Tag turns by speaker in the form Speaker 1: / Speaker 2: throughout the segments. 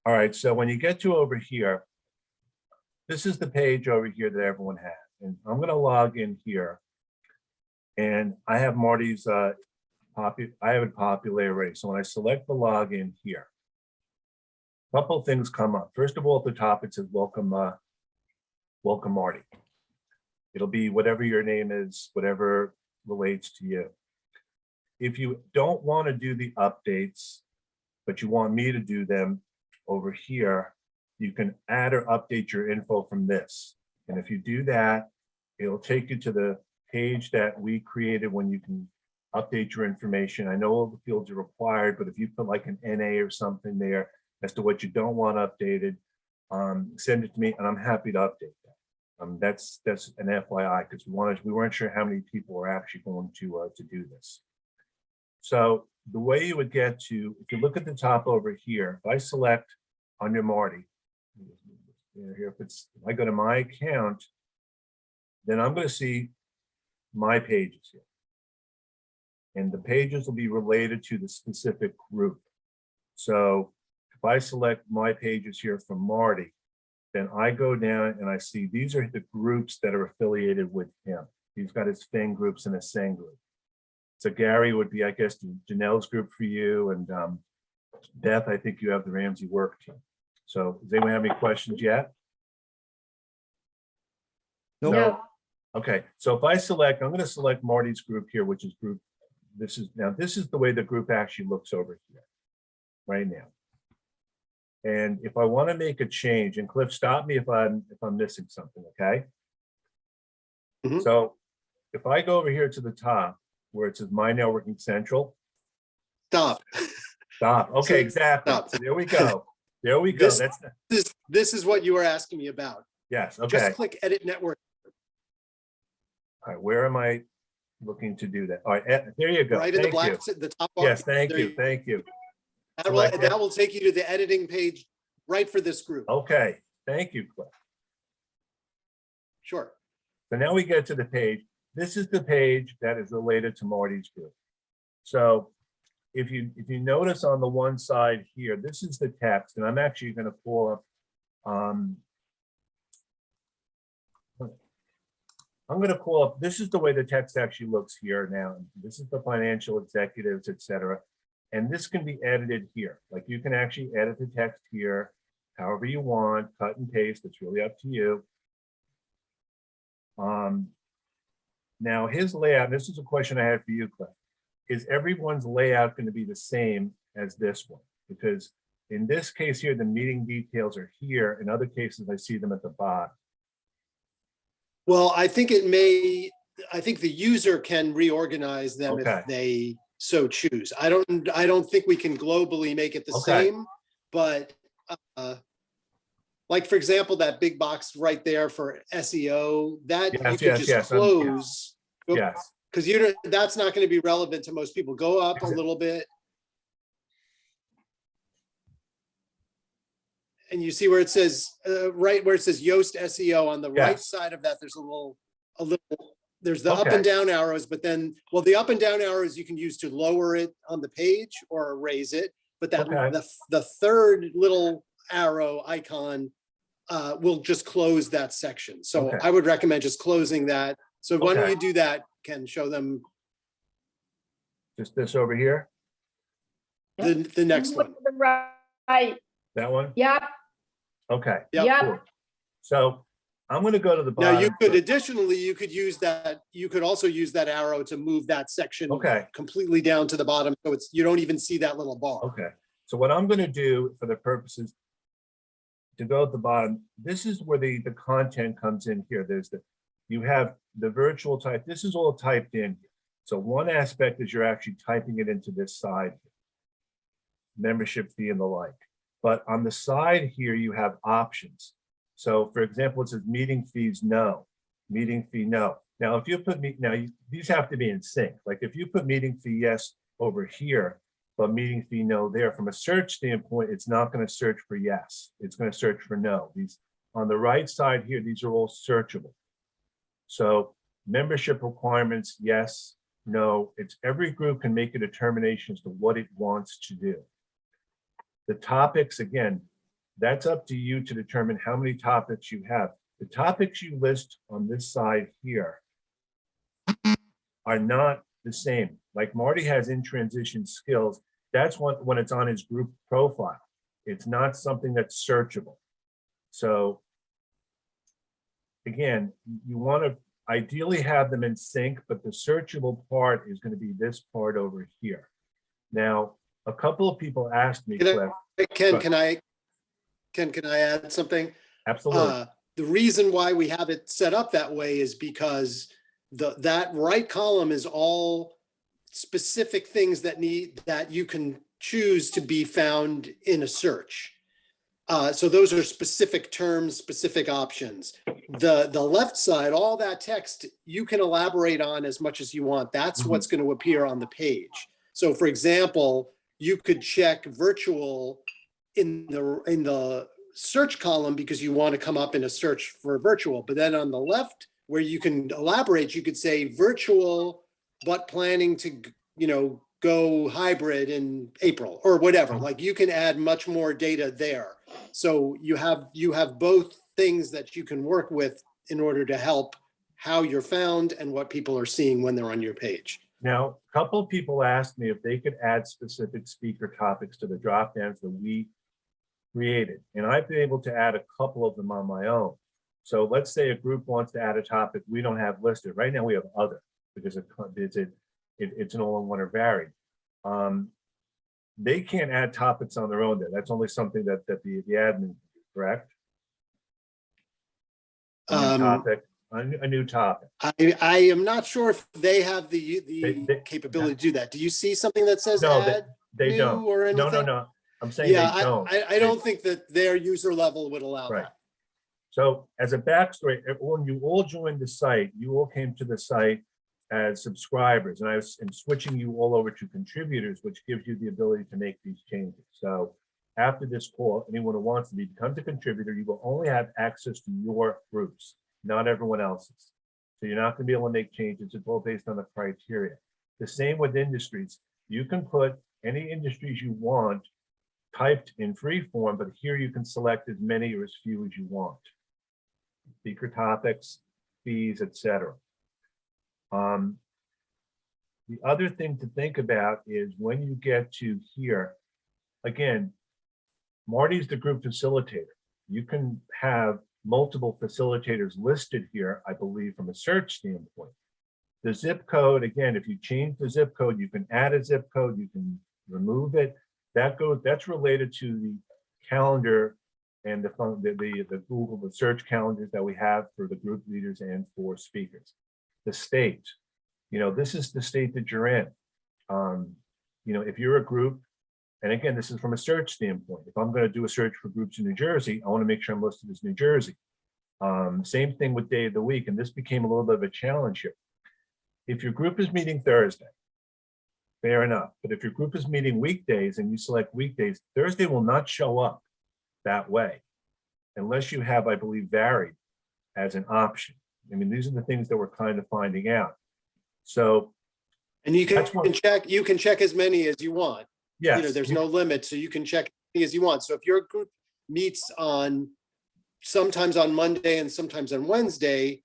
Speaker 1: All right, so when you get to over here, this is the page over here that everyone has. And I'm gonna log in here. And I have Marty's, I have it populated already. So when I select the login here, a couple of things come up. First of all, at the top, it says, welcome Marty. It'll be whatever your name is, whatever relates to you. If you don't want to do the updates, but you want me to do them over here, you can add or update your info from this. And if you do that, it'll take you to the page that we created when you can update your information. I know all the fields are required, but if you put like an NA or something there as to what you don't want updated, send it to me and I'm happy to update that. That's an FYI, because we weren't sure how many people were actually going to do this. So the way you would get to, if you look at the top over here, if I select under Marty, here, if I go to my account, then I'm going to see my pages here. And the pages will be related to the specific group. So if I select my pages here from Marty, then I go down and I see these are the groups that are affiliated with him. He's got his FIN groups and his SEN group. So Gary would be, I guess, Janelle's group for you, and Beth, I think you have the Ramsey work team. So does anyone have any questions yet?
Speaker 2: Nope.
Speaker 1: No. Okay, so if I select, I'm going to select Marty's group here, which is group. This is the way the group actually looks over here right now. And if I want to make a change, and Cliff, stop me if I'm missing something, okay?
Speaker 3: Mm-hmm.
Speaker 1: So if I go over here to the top where it says My Networking Central.
Speaker 3: Stop.
Speaker 1: Stop. Okay,
Speaker 3: So,
Speaker 1: exactly.
Speaker 3: stop.
Speaker 1: So there we go. There we go.
Speaker 3: This is what you were asking me about.
Speaker 1: Yes. Okay.
Speaker 3: Just click Edit Network.
Speaker 1: All right. Where am I looking to do that? All right. There you go.
Speaker 3: Right in the
Speaker 1: Thank
Speaker 3: black,
Speaker 1: you.
Speaker 3: the top bar.
Speaker 1: Yes. Thank
Speaker 3: There
Speaker 1: you. Thank you.
Speaker 3: That will take you to the editing page right for this group.
Speaker 1: Okay. Thank you, Cliff.
Speaker 3: Sure.
Speaker 1: So now we get to the page. This is the page that is related to Marty's group. So if you notice on the one side here, this is the text, and I'm actually going to pull up. I'm going to pull up. This is the way the text actually looks here now. This is the financial executives, etc. And this can be edited here. Like you can actually edit the text here, however you want, cut and paste. It's really up to you. Now his layout, this is a question I had for you, Cliff. Is everyone's layout going to be the same as this one? Because in this case here, the meeting details are here. In other cases, I see them at the bottom.
Speaker 3: Well, I think the user can reorganize them
Speaker 1: Okay.
Speaker 3: if they so choose. I don't think we can globally make it the
Speaker 1: Okay.
Speaker 3: same, but like for example, that big box right there for SEO, that you could just close.
Speaker 1: Yes.
Speaker 3: Because that's not going to be relevant to most people. Go up a little bit. And you see where it says, right where it says Yoast SEO on the right side of that, there's the up and down arrows, but then, well, the up and down arrows you can use to lower it on the page or raise it. But that the third little arrow icon will just close that section. So I would recommend just closing that. So why don't you do that, Ken? Show them
Speaker 1: just this over here.
Speaker 3: The next one.
Speaker 4: Right.
Speaker 1: That one?
Speaker 4: Yep.
Speaker 1: Okay.
Speaker 4: Yep.
Speaker 1: Cool. So I'm going to go to the bottom.
Speaker 3: Now you could additionally, you could use that. You could also use that arrow to move that section completely down to the bottom. So you don't even see that little bar.
Speaker 1: Okay. So what I'm going to do for the purposes to go at the bottom, this is where the content comes in here. You have the virtual type. This is all typed in. So one aspect is you're actually typing it into this side, membership fee and the like. But on the side here, you have options. So for example, it says meeting fees, no, meeting fee, no. Now, if you put these have to be in sync. Like if you put meeting fee, yes, over here, but meeting fee, no, there, from a search standpoint, it's not going to search for yes. It's going to search for no. These on the right side here, these are all searchable. So membership requirements, yes, no. It's every group can make a determination as to what it wants to do. The topics, again, That's up to you to determine how many topics you have. The topics you list on this side here are not the same. Like Marty has in transition skills, that's when it's on his group profile. It's not something that's searchable. So again, you want to ideally have them in sync, but the searchable part is going to be this part over here. Now, a couple of people asked me, Cliff.
Speaker 3: Can I add something?
Speaker 1: Absolutely.
Speaker 3: The reason why we have it set up that way is because that right column is all specific things that you can choose to be found in a search. So those are specific terms, specific options. The left side, all that text, you can elaborate on as much as you want. That's what's going to appear on the page. So for example, you could check virtual in the search column because you want to come up in a search for virtual. But then on the left, where you can elaborate, you could say virtual, but planning to, go hybrid in April or whatever. Like you can add much more data there. So you have both things that you can work with in order to help how you're found and what people are seeing when they're on your page.
Speaker 1: Now, a couple of people asked me if they could add specific speaker topics to the drop downs that we created. And I've been able to add a couple of them on my own. So let's say a group wants to add a topic we don't have listed. Right now we have other because it's an all-in-one or varied. They can't add topics on their own there. That's only something that the admin can do, correct? A new topic.
Speaker 3: I am not sure if they have the capability to do that. Do you see something that says add
Speaker 1: they don't.
Speaker 3: or anything?
Speaker 1: No. I'm saying they don't.
Speaker 3: I don't think that their user level would allow that.
Speaker 1: So as a backstory, when you all joined the site, you all came to the site as subscribers, and I'm switching you all over to contributors, which gives you the ability to make these changes. So after this call, anyone who wants to become a contributor, you will only have access to your groups, not everyone else's. So you're not going to be able to make changes. It's all based on the criteria. The same with industries. You can put any industries you want typed in free form, but here you can select as many or as few as you want. Speaker topics, fees, etc. The other thing to think about is when you get to here, again, Marty's the group facilitator. You can have multiple facilitators listed here, I believe, from a search standpoint. The zip code, again, if you change the zip code, you can add a zip code, you can remove it. That's related to the calendar and the Google, the search calendars that we have for the group leaders and for speakers. The state, this is the state that you're in. If you're a group, and again, this is from a search standpoint. If I'm going to do a search for groups in New Jersey, I want to make sure I'm listed as New Jersey. Same thing with day of the week, and this became a little bit of a challenge here. If your group is meeting Thursday, fair enough. But if your group is meeting weekdays and you select weekdays, Thursday will not show up that way unless you have, I believe, varied as an option. I mean, these are the things that we're kind of finding out. So,
Speaker 3: and you can check as many as you want.
Speaker 1: Yes.
Speaker 3: There's no limit, so you can check as many as you want. So if your group meets sometimes on Monday and sometimes on Wednesday,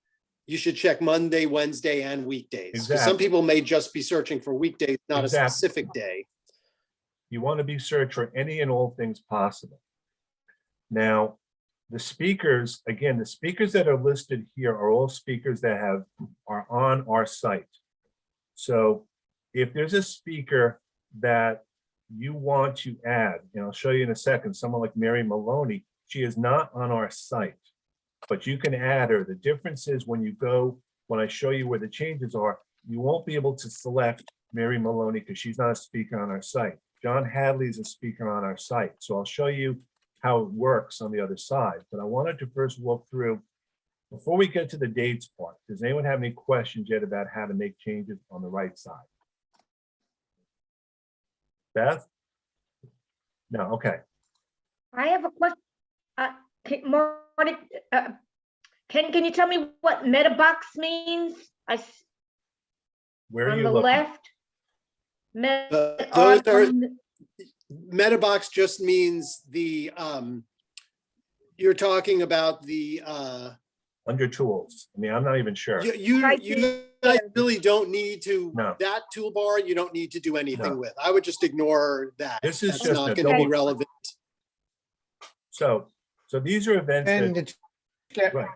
Speaker 3: you should check Monday, Wednesday, and weekdays.
Speaker 1: Exactly.
Speaker 3: Some people may just be searching for weekdays, not a specific day.
Speaker 1: You want to be searched for any and all things possible. Now, the speakers, again, the speakers that are listed here are all speakers that are on our site. So if there's a speaker that you want to add, and I'll show you in a second, someone like Mary Maloney, she is not on our site, but you can add her. The difference is when I show you where the changes are, you won't be able to select Mary Maloney because she's not a speaker on our site. John Hadley is a speaker on our site. So I'll show you how it works on the other side. But I wanted to first walk through, before we get to the dates part, does anyone have any questions yet about how to make changes on the right side? Beth? No, okay.
Speaker 2: I have a question. Marty, can you tell me what MetaBox means?
Speaker 1: Where are
Speaker 2: on
Speaker 1: you
Speaker 2: the
Speaker 1: looking?
Speaker 2: left.
Speaker 3: MetaBox just means the You're talking about the,
Speaker 1: under tools. I mean, I'm not even sure.
Speaker 3: you guys really don't need to,
Speaker 1: No.
Speaker 3: that toolbar, you don't need to do anything
Speaker 1: No.
Speaker 3: with. I would just ignore that.
Speaker 1: This is
Speaker 3: That's
Speaker 1: just
Speaker 3: not
Speaker 1: a
Speaker 3: going to be
Speaker 1: double-
Speaker 3: relevant.
Speaker 1: So these are events
Speaker 4: And
Speaker 1: that,
Speaker 4: it's,
Speaker 1: right,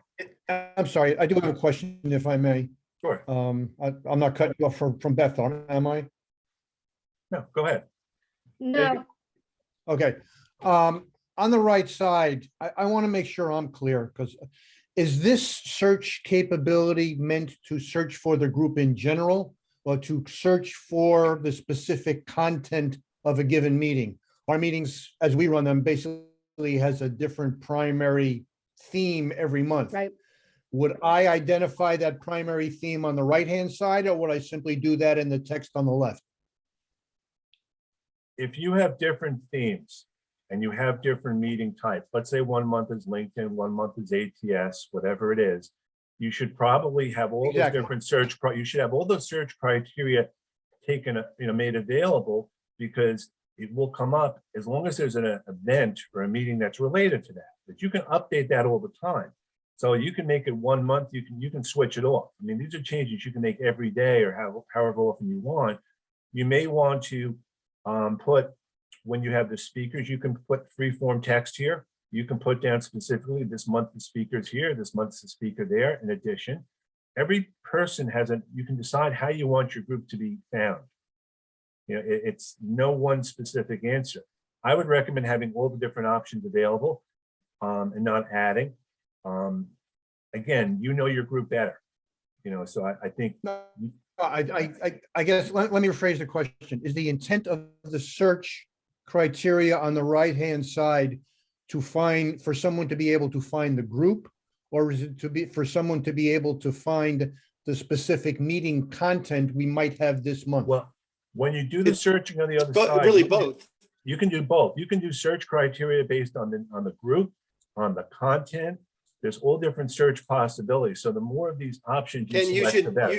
Speaker 4: I'm sorry, I do have a question, if I may.
Speaker 1: sure.
Speaker 4: I'm not cutting you off from Beth, am I?
Speaker 1: No, go ahead.
Speaker 2: No,
Speaker 4: Okay. On the right side, I want to make sure I'm clear, because is this search capability meant to search for the group in general, or to search for the specific content of a given meeting? Our meetings, as we run them, basically has a different primary theme every month.
Speaker 2: right.
Speaker 4: Would I identify that primary theme on the right-hand side, or would I simply do that in the text on the left?
Speaker 1: If you have different themes and you have different meeting types, let's say 1 month is LinkedIn, 1 month is ATS, whatever it is, you should probably have all those
Speaker 4: Exactly.
Speaker 1: different you should have all those search criteria taken, made available, because it will come up as long as there's an event or a meeting that's related to that, but you can update that all the time. So you can make it 1 month, you can switch it off. I mean, these are changes you can make every day or however often you want. You may want to put, when you have the speakers, you can put free-form text here. You can put down specifically, this month the speaker's here, this month's the speaker there. In addition, every person you can decide how you want your group to be found. It's no one specific answer. I would recommend having all the different options available and not adding. Again, your group better, so I think.
Speaker 4: I guess, let me rephrase the question. Is the intent of the search criteria on the right-hand side for someone to be able to find the group? Or is it for someone to be able to find the specific meeting content we might have this month?
Speaker 1: Well, when you do the searching on the other
Speaker 3: But
Speaker 1: side.
Speaker 3: really both.
Speaker 1: You can do both. You can do search criteria based on the group, on the content. There's all different search possibilities. So the more of these options you
Speaker 3: Ken,
Speaker 1: select, the better.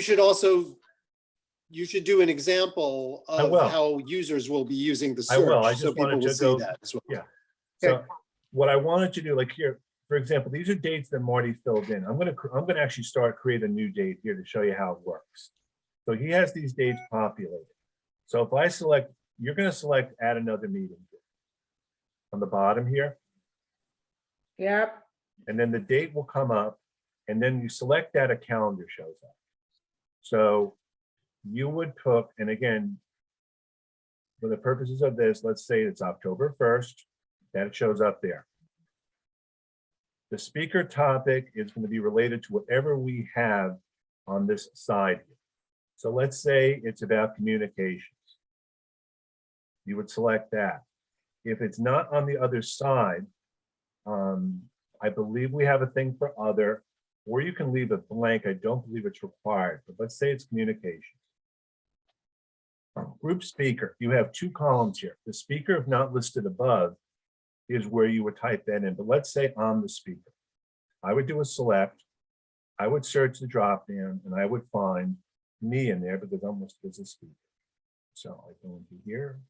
Speaker 3: you should do an example of
Speaker 1: will.
Speaker 3: how users will be using the
Speaker 1: I will. I
Speaker 3: search,
Speaker 1: just
Speaker 3: so people
Speaker 1: wanted
Speaker 3: will
Speaker 1: to
Speaker 3: see
Speaker 1: go-
Speaker 3: that as well.
Speaker 1: Yeah. So what I wanted to do, like here, for example, these are dates that Marty filled in. I'm gonna actually create a new date here to show you how it works. So he has these dates populated. So if I select, you're gonna select add another meeting on the bottom here,
Speaker 2: Yep.
Speaker 1: and then the date will come up, and then you select that, a calendar shows up. So you would put, and again, for the purposes of this, let's say it's October 1st, that shows up there. The speaker topic is going to be related to whatever we have on this side. So let's say it's about communications. You would select that. If it's not on the other side, I believe we have a thing for other, or you can leave it blank. I don't believe it's required, but let's say it's communications. Group speaker, you have 2 columns here. The speaker, if not listed above, is where you would type that in. But let's say I'm the speaker. I would do a select. I would search the drop down and I would find me in there because I'm listed as a speaker. So I go into here.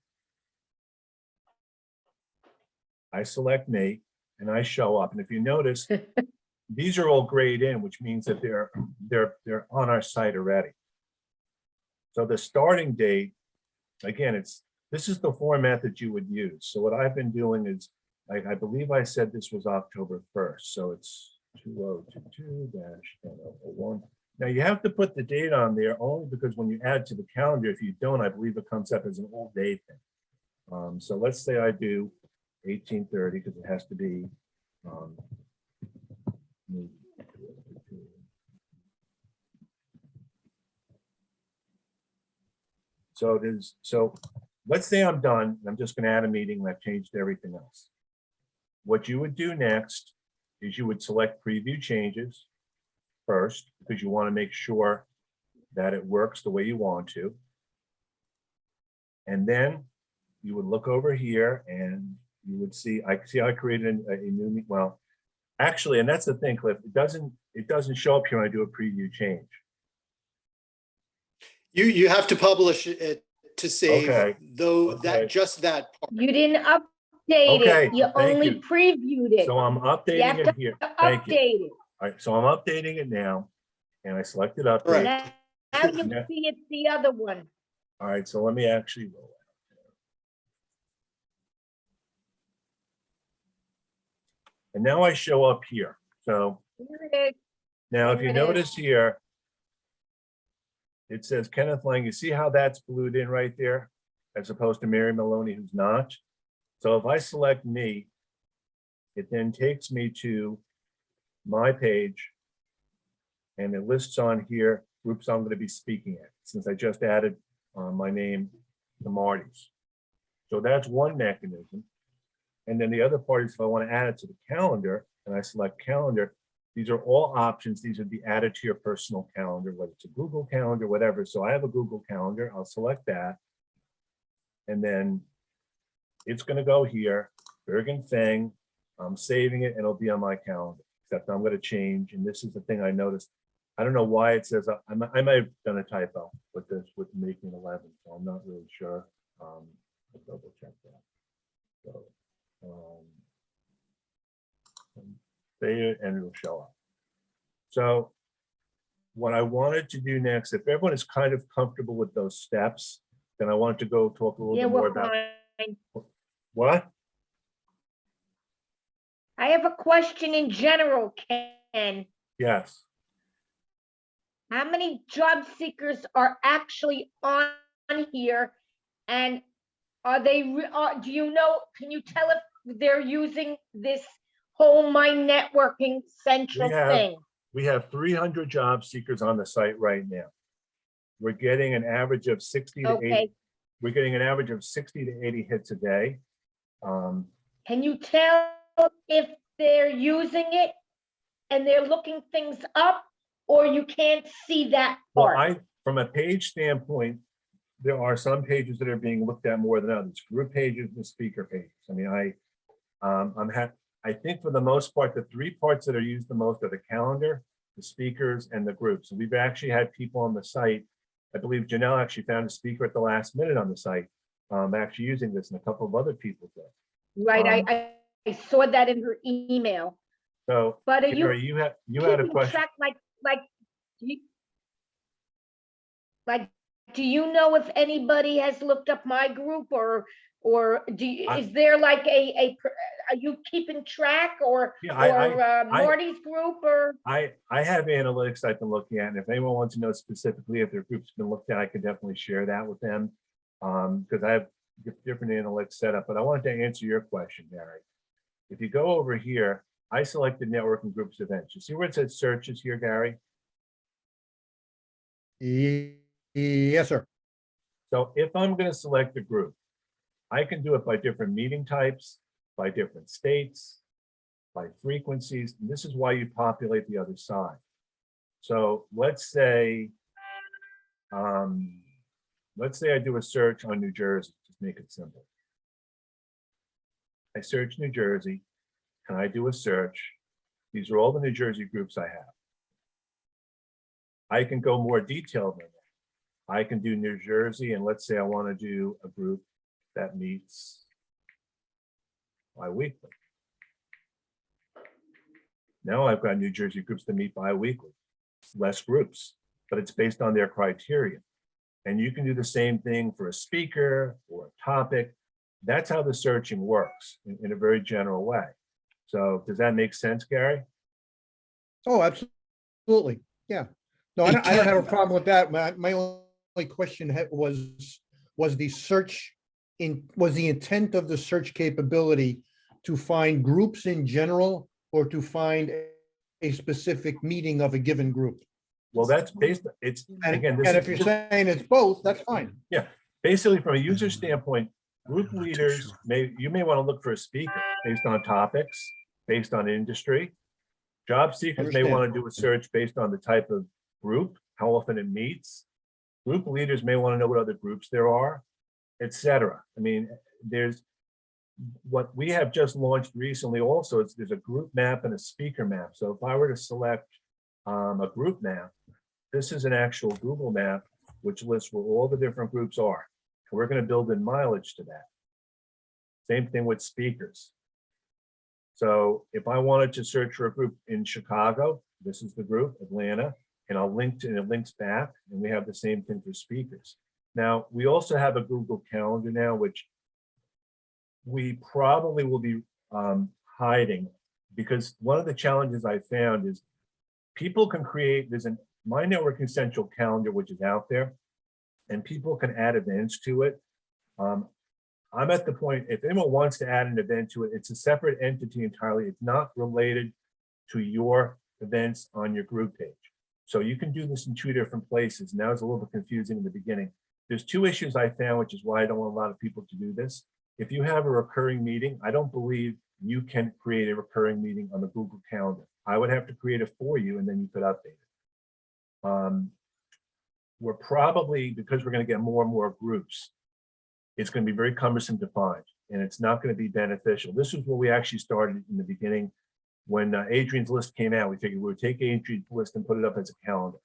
Speaker 1: I select me and I show up. And if you notice, these are all grayed in, which means that they're on our site already. So the starting date, again, this is the format that you would use. So what I've been doing is, I believe I said this was October 1st. So it's 2022-1001. Now you have to put the date on there only because when you add to the calendar, if you don't, I believe it comes up as an old day thing. So let's say I do 1830 because it has to be. So it is. So let's say I'm done. I'm just going to add a meeting and I've changed everything else. What you would do next is you would select preview changes first because you want to make sure that it works the way you want to. And then you would look over here and you would see, I created a new, well, actually, and that's the thing, Cliff, it doesn't show up here when I do a preview change.
Speaker 3: You have to publish it to save,
Speaker 1: Okay.
Speaker 3: though,
Speaker 1: Okay.
Speaker 3: just that part.
Speaker 2: You didn't
Speaker 1: Okay,
Speaker 2: it. You
Speaker 1: thank
Speaker 2: only
Speaker 1: you.
Speaker 2: previewed it.
Speaker 1: So I'm
Speaker 2: You have
Speaker 1: updating
Speaker 2: to
Speaker 1: it here. Thank you.
Speaker 2: update it.
Speaker 1: All right, so I'm updating it now, and I selected update.
Speaker 3: Correct.
Speaker 2: Now you
Speaker 1: Yeah.
Speaker 2: see it's the other one.
Speaker 1: All right, so let me actually roll out. And now I show up here. So
Speaker 2: Here it is.
Speaker 1: now if you
Speaker 2: There it is.
Speaker 1: notice here, it says Kenneth Lang. You see how that's blued in right there, as opposed to Mary Maloney, who's not. So if I select me, it then takes me to my page, and it lists on here groups I'm going to be speaking at, since I just added my name to Marty's. So that's one mechanism. And then the other part is if I want to add it to the calendar, and I select calendar, these are all options. These would be added to your personal calendar, whether it's a Google Calendar, whatever. So I have a Google Calendar. I'll select that. And then it's going to go here, Bergen Feng. I'm saving it and it'll be on my calendar, except I'm going to change. And this is the thing I noticed. I don't know why it says, I might have done a typo with this, with making 11. So I'm not really sure. I'll double check that. So, say it and it'll show up. So what I wanted to do next, if everyone is kind of comfortable with those steps, then I wanted to go talk a little
Speaker 2: Yeah,
Speaker 1: bit more
Speaker 2: we're
Speaker 1: about
Speaker 2: fine.
Speaker 1: what?
Speaker 2: I have a question in general, Ken.
Speaker 1: Yes.
Speaker 2: How many job seekers are actually on here? And are they, do you know, can you tell if they're using this whole My Networking Central thing?
Speaker 1: We have 300 job seekers on the site right now. We're getting an average of 60 to 80.
Speaker 2: Okay,
Speaker 1: We're getting an average of 60 to 80 hits a day.
Speaker 2: can you tell if they're using it and they're looking things up, or you can't see that
Speaker 1: Well,
Speaker 2: part?
Speaker 1: from a page standpoint, there are some pages that are being looked at more than others. Group pages and speaker pages. I mean, I think for the most part, the three parts that are used the most are the calendar, the speakers, and the groups. And we've actually had people on the site. I believe Janelle actually found a speaker at the last minute on the site, actually using this, and a couple of other people did.
Speaker 2: Right, I saw that in her email.
Speaker 1: So,
Speaker 2: But are
Speaker 1: Gary,
Speaker 2: you
Speaker 1: you had a
Speaker 2: keeping
Speaker 1: question.
Speaker 2: track, do you know if anybody has looked up my group, or is there like are you keeping track, or
Speaker 1: Yeah,
Speaker 2: Marty's group, or?
Speaker 1: I have analytics I've been looking at, and if anyone wants to know specifically if their group's been looked at, I could definitely share that with them. Because I have different analytics set up, but I wanted to answer your question, Gary. If you go over here, I selected networking groups events. You see where it says searches here, Gary?
Speaker 4: Yes, sir.
Speaker 1: So if I'm going to select a group, I can do it by different meeting types, by different states, by frequencies. And this is why you populate the other side. So let's say I do a search on New Jersey, just make it simple. I search New Jersey, and I do a search. These are all the New Jersey groups I have. I can go more detailed than that. I can do New Jersey, and let's say I want to do a group that meets bi-weekly. Now I've got New Jersey groups that meet bi-weekly, less groups, but it's based on their criteria. And you can do the same thing for a speaker or a topic. That's how the searching works in a very general way. So does that make sense, Gary?
Speaker 4: Oh, absolutely. Yeah. No, I don't have a problem with that. My only question was the search was the intent of the search capability to find groups in general, or to find a specific meeting of a given group?
Speaker 1: Well, that's based, it's,
Speaker 4: And
Speaker 1: again,
Speaker 4: if you're saying it's both, that's fine.
Speaker 1: yeah, basically from a user standpoint, group leaders you may want to look for a speaker based on topics, based on industry. Job seekers may want to do a search based on the type of group, how often it meets. Group leaders may want to know what other groups there are, etc. I mean, there's what we have just launched recently also, there's a group map and a speaker map. So if I were to select a group map, this is an actual Google map, which lists where all the different groups are. And we're going to build in mileage to that. Same thing with speakers. So if I wanted to search for a group in Chicago, this is the group, Atlanta, and I'll link to, and it links back, and we have the same thing for speakers. Now, we also have a Google Calendar now, which we probably will be hiding, because one of the challenges I found is people can create, there's a My Networking Central calendar, which is out there, and people can add events to it. I'm at the point, if anyone wants to add an event to it, it's a separate entity entirely. It's not related to your events on your group page. So you can do this in 2 different places. Now it's a little bit confusing in the beginning. There's 2 issues I found, which is why I don't want a lot of people to do this. If you have a recurring meeting, I don't believe you can create a recurring meeting on the Google Calendar. I would have to create it for you, and then you could update it. We're probably, because we're going to get more and more groups, it's going to be very cumbersome to find, and it's not going to be beneficial. This is what we actually started in the beginning. When Adrian's list came out, we figured we would take Adrian's list and put it up as a calendar.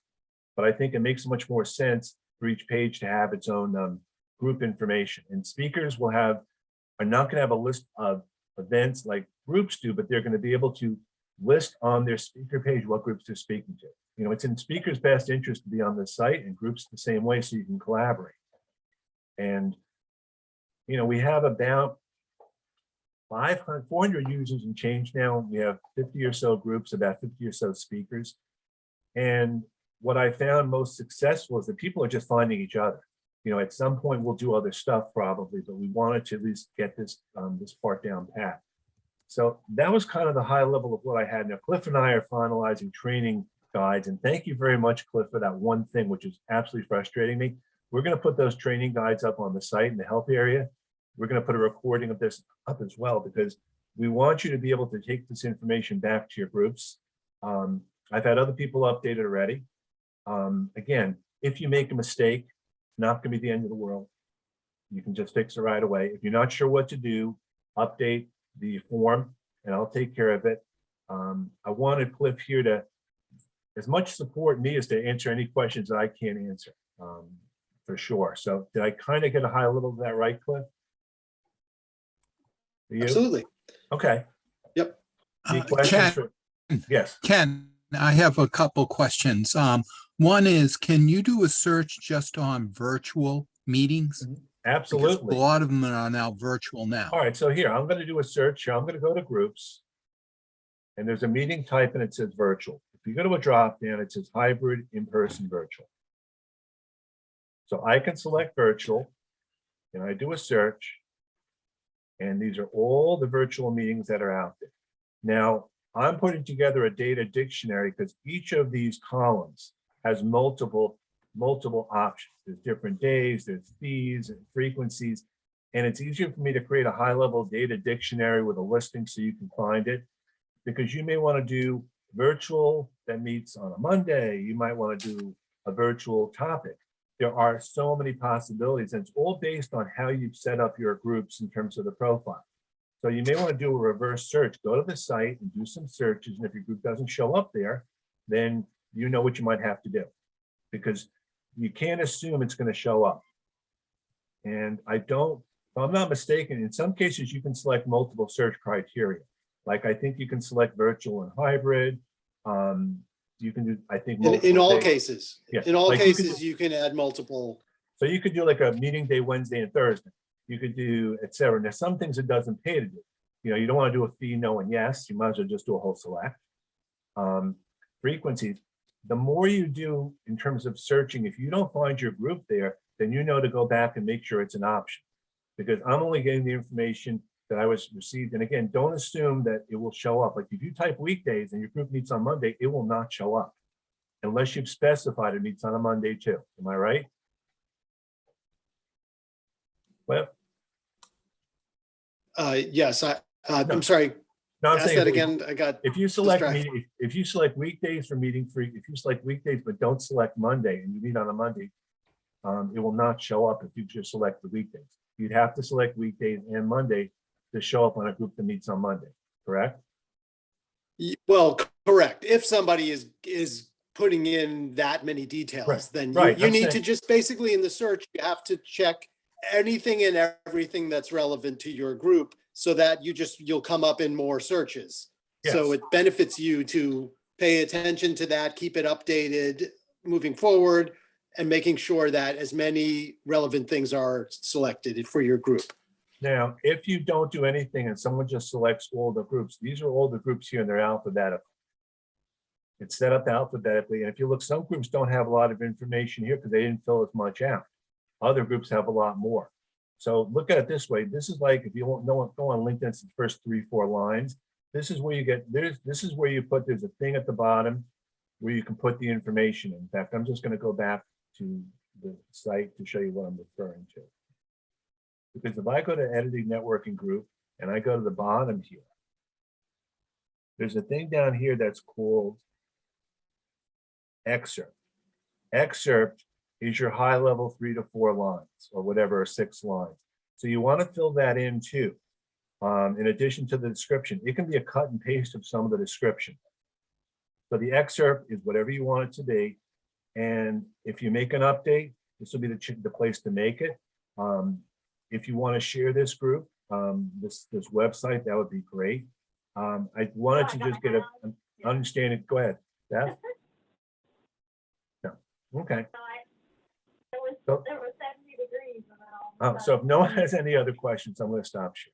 Speaker 1: But I think it makes much more sense for each page to have its own group information. And speakers are not going to have a list of events like groups do, but they're going to be able to list on their speaker page what groups they're speaking to. You know, it's in speakers' best interest to be on the site, and groups the same way, so you can collaborate. And you know, we have about 400 users and change now. We have 50 or so groups, about 50 or so speakers. And what I found most successful is that people are just finding each other. You know, at some point we'll do other stuff probably, but we wanted to at least get this this part down pat. So that was kind of the high level of what I had. Now, Cliff and I are finalizing training guides, and thank you very much, Cliff, for that one thing, which is absolutely frustrating me. We're going to put those training guides up on the site in the help area. We're going to put a recording of this up as well, because we want you to be able to take this information back to your groups. I've had other people update it already. Again, if you make a mistake, not going to be the end of the world. You can just fix it right away. If you're not sure what to do, update the form and I'll take care of it. I wanted Cliff here to, as much support me as to answer any questions that I can't answer, for sure. So did I kind of get a high level of that right, Cliff? You?
Speaker 3: Absolutely.
Speaker 1: Okay.
Speaker 3: Yep.
Speaker 1: Any questions? Yes.
Speaker 5: Ken, I have a couple questions. One is, can you do a search just on virtual meetings?
Speaker 1: Absolutely.
Speaker 5: Because a lot of them are now virtual now.
Speaker 1: All right, so here, I'm going to do a search here. I'm going to go to groups. And there's a meeting type and it says virtual. If you go to a drop down, it says hybrid, in-person, virtual. So I can select virtual and I do a search. And these are all the virtual meetings that are out there. Now, I'm putting together a data dictionary because each of these columns has multiple options. There's different days, there's fees and frequencies. And it's easier for me to create a high-level data dictionary with a listing so you can find it. Because you may want to do virtual that meets on a Monday. You might want to do a virtual topic. There are so many possibilities, and it's all based on how you've set up your groups in terms of the profile. So you may want to do a reverse search. Go to the site and do some searches, and if your group doesn't show up there, then you know what you might have to do, because you can't assume it's going to show up. And if I'm not mistaken, in some cases you can select multiple search criteria. Like I think you can select virtual and hybrid. You can do, I think,
Speaker 3: In all
Speaker 1: days.
Speaker 3: cases,
Speaker 1: Yeah.
Speaker 3: in all
Speaker 1: Like
Speaker 3: cases, you can add multiple.
Speaker 1: So you could do like a meeting day, Wednesday and Thursday. You could do, et cetera. Now, some things it doesn't pay to do. You know, you don't want to do a fee, no, and yes. You might as well just do a whole select. Frequencies. The more you do in terms of searching, if you don't find your group there, then you know to go back and make sure it's an option. Because I'm only getting the information that I was received. And again, don't assume that it will show up. Like if you type weekdays and your group meets on Monday, it will not show up unless you've specified it meets on a Monday too. Am I right? Well,
Speaker 3: Yes, I'm sorry.
Speaker 1: no, I'm
Speaker 3: Ask
Speaker 1: saying
Speaker 3: that
Speaker 1: if-
Speaker 3: again. I got
Speaker 1: If you select
Speaker 3: distracted.
Speaker 1: if you select weekdays for meeting free, if you select weekdays but don't select Monday and you meet on a Monday, it will not show up if you just select the weekdays. You'd have to select weekdays and Monday to show up on a group that meets on Monday, correct?
Speaker 3: Well, correct. If somebody is putting in that many details,
Speaker 1: Right,
Speaker 3: then
Speaker 1: right.
Speaker 3: you
Speaker 1: I'm
Speaker 3: need to
Speaker 1: saying-
Speaker 3: just basically in the search, you have to check anything and everything that's relevant to your group so that you'll come up in more searches. So
Speaker 1: Yes.
Speaker 3: it benefits you to pay attention to that, keep it updated moving forward, and making sure that as many relevant things are selected for your group.
Speaker 1: Now, if you don't do anything and someone just selects all the groups, these are all the groups here and they're alphabetical. It's set up alphabetically. And if you look, some groups don't have a lot of information here because they didn't fill as much out. Other groups have a lot more. So look at it this way. This is like, if you won't know, go on LinkedIn, it's the first 3-4 lines. This is where you get, this is where you put, there's a thing at the bottom where you can put the information. In fact, I'm just going to go back to the site to show you what I'm referring to. Because if I go to editing networking group and I go to the bottom here, there's a thing down here that's called excerpt. Excerpt is your high level 3 to 4 lines or whatever, or 6 lines. So you want to fill that in too. In addition to the description, it can be a cut and paste of some of the description. So the excerpt is whatever you want it to be. And if you make an update, this will be the place to make it. If you want to share this group, this website, that would be great. I wanted to just get an understanding. Go ahead, Beth. No, okay. So,
Speaker 6: There was 70 degrees. And then all of a
Speaker 1: so if
Speaker 6: sudden,
Speaker 1: no one has any other questions, I'm going to stop sharing.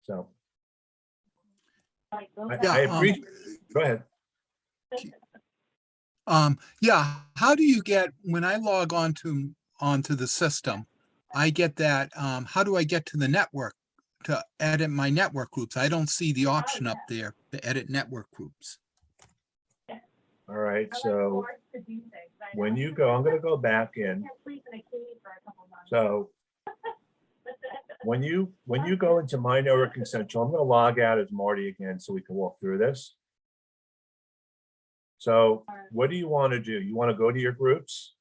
Speaker 1: So
Speaker 6: like, those
Speaker 1: I
Speaker 5: Yeah,
Speaker 1: appreciate. Go ahead.
Speaker 5: Yeah, how do you get, when I log onto the system, I get that, how do I get to the network to edit my network groups? I don't see the option up there to edit network groups.
Speaker 1: All right.
Speaker 6: I like
Speaker 1: So
Speaker 6: forced to do things. I
Speaker 1: when
Speaker 6: know.
Speaker 1: you go, I'm going to go back
Speaker 6: I
Speaker 1: in.
Speaker 6: can't sleep in a cave for a couple months.
Speaker 1: So when you go into My Networking Central, I'm going to log out as Marty again so we can walk through this. So what do you want to do? You want to go to your groups?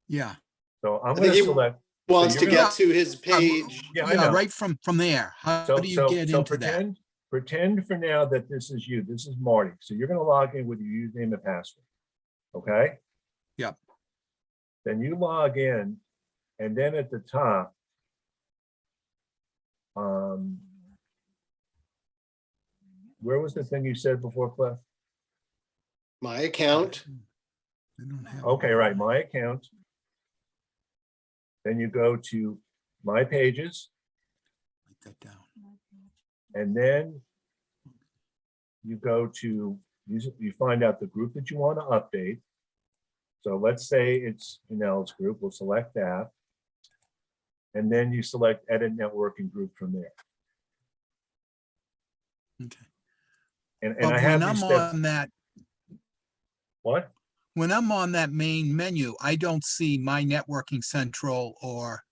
Speaker 5: Yeah,
Speaker 1: So I'm
Speaker 3: I
Speaker 1: going
Speaker 3: think
Speaker 1: to
Speaker 3: he
Speaker 1: select.
Speaker 3: wants
Speaker 1: so
Speaker 3: to
Speaker 1: you're
Speaker 3: get to his page.
Speaker 1: Yeah, I
Speaker 5: yeah,
Speaker 1: know.
Speaker 5: right from there. How
Speaker 1: So
Speaker 5: do you get into that?
Speaker 1: pretend for now that this is you. This is Marty. So you're going to log in with your username and password. Okay.
Speaker 5: Yep.
Speaker 1: Then you log in, and then at the top, where was the thing you said before, Cliff?
Speaker 3: My account.
Speaker 5: I don't have-
Speaker 1: Okay, right, my account. Then you go to my pages,
Speaker 5: Write that down.
Speaker 1: and then you go to, you find out the group that you want to update. So let's say it's Janelle's group, we'll select that. And then you select edit networking group from there.
Speaker 5: Okay.
Speaker 1: And
Speaker 5: But
Speaker 1: I
Speaker 5: when
Speaker 1: have
Speaker 5: I'm
Speaker 1: these steps.
Speaker 5: on that,
Speaker 1: What?
Speaker 5: when I'm on that main menu, I don't see My Networking Central or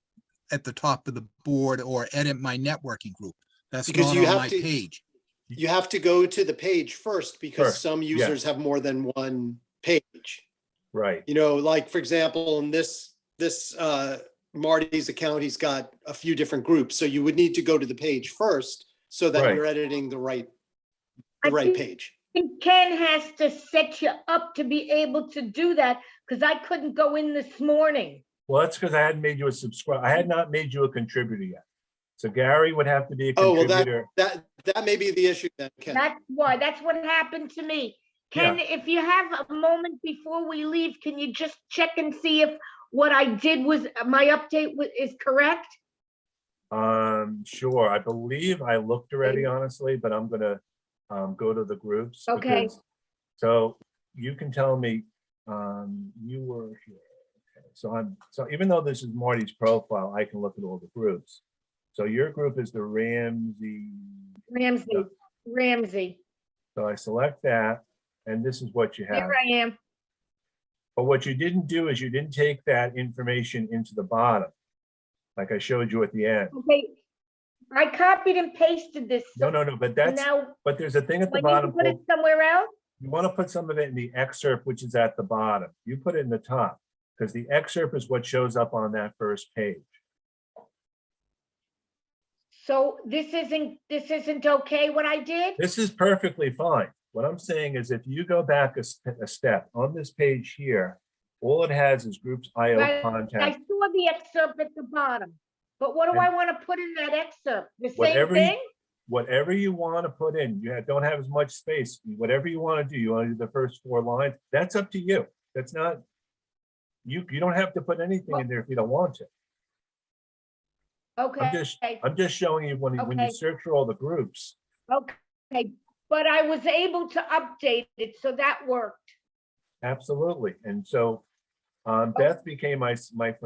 Speaker 5: at the top of the board or edit my networking group. That's
Speaker 3: Because
Speaker 5: not
Speaker 3: you
Speaker 5: on
Speaker 3: have
Speaker 5: my
Speaker 3: to-
Speaker 5: page.
Speaker 3: You have to go to the page first because
Speaker 1: First,
Speaker 3: some users have more than one page.
Speaker 1: Right,
Speaker 3: You know, like for example, in this Marty's account, he's got a few different groups. So you would need to go to the page first so that
Speaker 1: Right.
Speaker 3: you're editing the right
Speaker 2: I
Speaker 3: page.
Speaker 2: think Ken has to set you up to be able to do that, because I couldn't go in this morning.
Speaker 1: well, that's because I hadn't made you a subscriber. I had not made you a contributor yet. So Gary would have to be a
Speaker 3: Oh, well,
Speaker 1: contributor.
Speaker 3: that may be the issue then, Ken.
Speaker 2: That's why, that's what happened to me. Ken, if you have a moment before we leave, can you just check and see if what I did was, my update is correct?
Speaker 1: Sure, I believe I looked already, honestly, but I'm gonna go to the groups.
Speaker 2: Okay.
Speaker 1: because- So you can tell me, you were here. Okay, so even though this is Marty's profile, I can look at all the groups. So your group is the Ramsey.
Speaker 2: Ramsey,
Speaker 1: So I select that, and this is what you have.
Speaker 2: here I am.
Speaker 1: But what you didn't do is you didn't take that information into the bottom, like I showed you at the end.
Speaker 2: Okay, I copied and pasted this.
Speaker 1: No, but that's,
Speaker 2: Now,
Speaker 1: but there's a thing at
Speaker 2: do I
Speaker 1: the
Speaker 2: need to
Speaker 1: bottom
Speaker 2: put it
Speaker 1: called,
Speaker 2: somewhere else?
Speaker 1: you want to put some of it in the excerpt, which is at the bottom. You put it in the top, because the excerpt is what shows up on that first page.
Speaker 2: So this isn't okay what I did?
Speaker 1: This is perfectly fine. What I'm saying is if you go back a step on this page here, All it has is groups IO
Speaker 2: Right, I
Speaker 1: content.
Speaker 2: saw the excerpt at the bottom, but what do I want to put in that excerpt? The same
Speaker 1: Whatever you-
Speaker 2: thing?
Speaker 1: Whatever you want to put in, don't have as much space, whatever you want to do, you want to do the first 4 lines, that's up to you. That's not, you don't have to put anything in there if you don't want to.
Speaker 2: Okay,
Speaker 1: I'm just showing you when you
Speaker 2: Okay.
Speaker 1: search for all the groups.
Speaker 2: okay, but I was able to update it, so that worked.
Speaker 1: Absolutely. And so Beth became my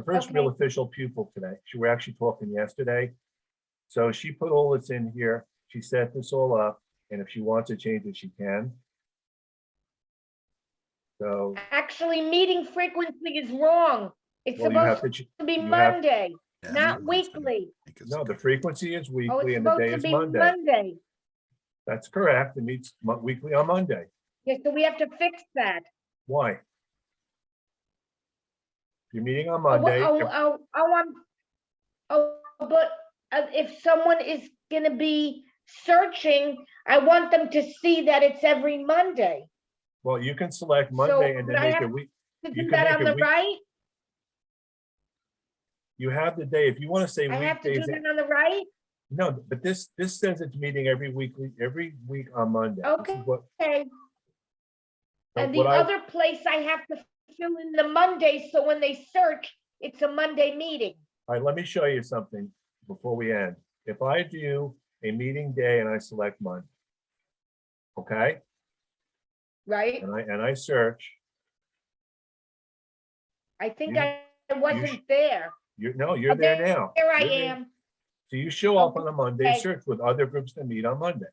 Speaker 1: first real
Speaker 2: Okay.
Speaker 1: official pupil today. We were actually talking yesterday. So she put all this in here. She set this all up. And if she wants to change it, she can. So,
Speaker 2: Actually, meeting frequency is wrong. It's
Speaker 1: well, you have
Speaker 2: supposed
Speaker 1: to,
Speaker 2: to be
Speaker 1: you have-
Speaker 2: Monday,
Speaker 5: Yeah,
Speaker 2: not
Speaker 5: meeting is gonna
Speaker 2: weekly.
Speaker 5: make us
Speaker 1: no, the
Speaker 5: good.
Speaker 1: frequency is
Speaker 2: Oh,
Speaker 1: weekly
Speaker 2: it's
Speaker 1: and the
Speaker 2: supposed
Speaker 1: day
Speaker 2: to
Speaker 1: is
Speaker 2: be
Speaker 1: Monday.
Speaker 2: Monday.
Speaker 1: That's correct. It meets weekly on Monday.
Speaker 2: Yeah, so we have to fix that.
Speaker 1: Why? You're meeting on
Speaker 2: Oh,
Speaker 1: Monday.
Speaker 2: but if someone is gonna be searching, I want them to see that it's every Monday.
Speaker 1: Well, you can select
Speaker 2: So
Speaker 1: Monday and
Speaker 2: would
Speaker 1: then
Speaker 2: I
Speaker 1: make
Speaker 2: have
Speaker 1: it week.
Speaker 2: to
Speaker 1: You
Speaker 2: do
Speaker 1: can
Speaker 2: that
Speaker 1: make
Speaker 2: on
Speaker 1: it
Speaker 2: the
Speaker 1: week-
Speaker 2: right?
Speaker 1: You have the day. If you want to say
Speaker 2: I have to do
Speaker 1: weekdays,
Speaker 2: that on the right?
Speaker 1: no, but this says it's meeting every week on Monday. This
Speaker 2: Okay.
Speaker 1: is what,
Speaker 2: Okay.
Speaker 1: so
Speaker 2: And the
Speaker 1: what I,
Speaker 2: other place I have to fill in the Monday, so when they search, it's a Monday meeting.
Speaker 1: all right, let me show you something before we end. If I do a meeting day and I select Monday, okay,
Speaker 2: Right?
Speaker 1: and I search,
Speaker 2: I think
Speaker 1: You-
Speaker 2: I
Speaker 1: sh-
Speaker 2: wasn't there.
Speaker 1: you're
Speaker 2: Oh,
Speaker 1: there now.
Speaker 2: Here I
Speaker 1: You're there.
Speaker 2: am.
Speaker 1: So you show up on a Monday
Speaker 2: Okay.
Speaker 1: search with other groups that meet on Monday.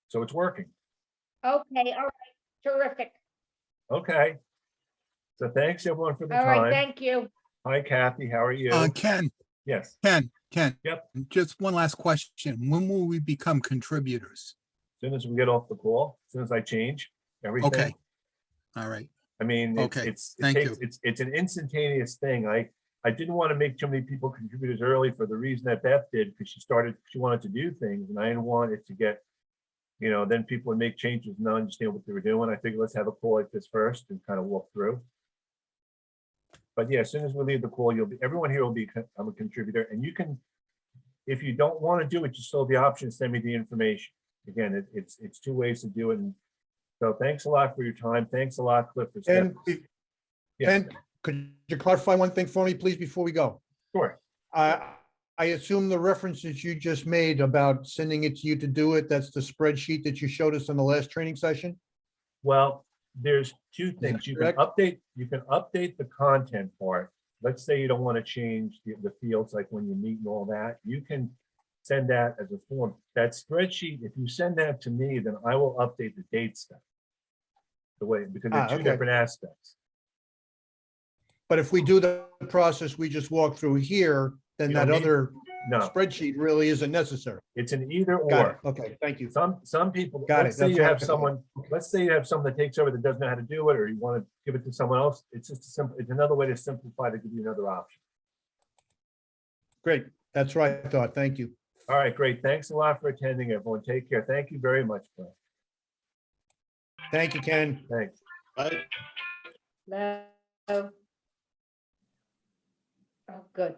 Speaker 1: So it's working.
Speaker 2: Okay, all right, terrific.
Speaker 1: Okay. So thanks everyone for the
Speaker 2: All right,
Speaker 1: time.
Speaker 2: thank you.
Speaker 1: Hi Kathy, how are you?
Speaker 5: Ken,
Speaker 1: Yes,
Speaker 5: Ken.
Speaker 1: Yep.
Speaker 5: Just one last question. When will we become contributors?
Speaker 1: as soon as we get off the call, as soon as I change everything.
Speaker 5: Okay. All right.
Speaker 1: I mean,
Speaker 5: Okay,
Speaker 1: it
Speaker 5: thank
Speaker 1: takes,
Speaker 5: you.
Speaker 1: it's an instantaneous thing. I didn't want to make too many people contributors early for the reason that Beth did, because she wanted to do things and I didn't want it to get, then people would make changes and not understand what they were doing. I figured let's have a call like this first and kind of walk through. But yeah, as soon as we leave the call, everyone here will be, I'm a contributor, and you can, if you don't want to do it, you still have the option to send me the information. Again, it's 2 ways to do it. And so thanks a lot for your time. Thanks a lot, Cliff. for
Speaker 4: And,
Speaker 1: stepping- Yes,
Speaker 4: and could you clarify one thing for me, please, before we go?
Speaker 1: sure.
Speaker 4: I assume the references you just made about sending it to you to do it, that's the spreadsheet that you showed us in the last training session?
Speaker 1: Well, there's 2
Speaker 4: that
Speaker 1: things. You can
Speaker 4: correct?
Speaker 1: update the content part. Let's say you don't want to change the fields, like when you meet and all that, you can send that as a form. That spreadsheet, if you send that to me, then I will update the date stuff. The way, because they're 2
Speaker 4: okay.
Speaker 1: different aspects.
Speaker 4: But if we do the process we just walked through here, then
Speaker 1: You don't
Speaker 4: that
Speaker 1: need-
Speaker 4: other
Speaker 1: No,
Speaker 4: spreadsheet really isn't necessary.
Speaker 1: it's an either
Speaker 4: Got it.
Speaker 1: or.
Speaker 4: Okay, thank you.
Speaker 1: Some people,
Speaker 4: Got
Speaker 1: let's
Speaker 4: it.
Speaker 1: say
Speaker 4: That's
Speaker 1: you
Speaker 4: what
Speaker 1: have
Speaker 4: I thought.
Speaker 1: someone, let's say you have someone that takes over that doesn't know how to do it, or you want to give it to someone else. It's just a simple, it's another way to simplify, to give you another option.
Speaker 4: Great. That's right, I thought. Thank you.
Speaker 1: All right, great. Thanks a lot for attending, everyone. Take care. Thank you very much, Cliff.
Speaker 4: Thank you, Ken.
Speaker 1: Thanks.
Speaker 3: Right?
Speaker 2: No. Oh, good.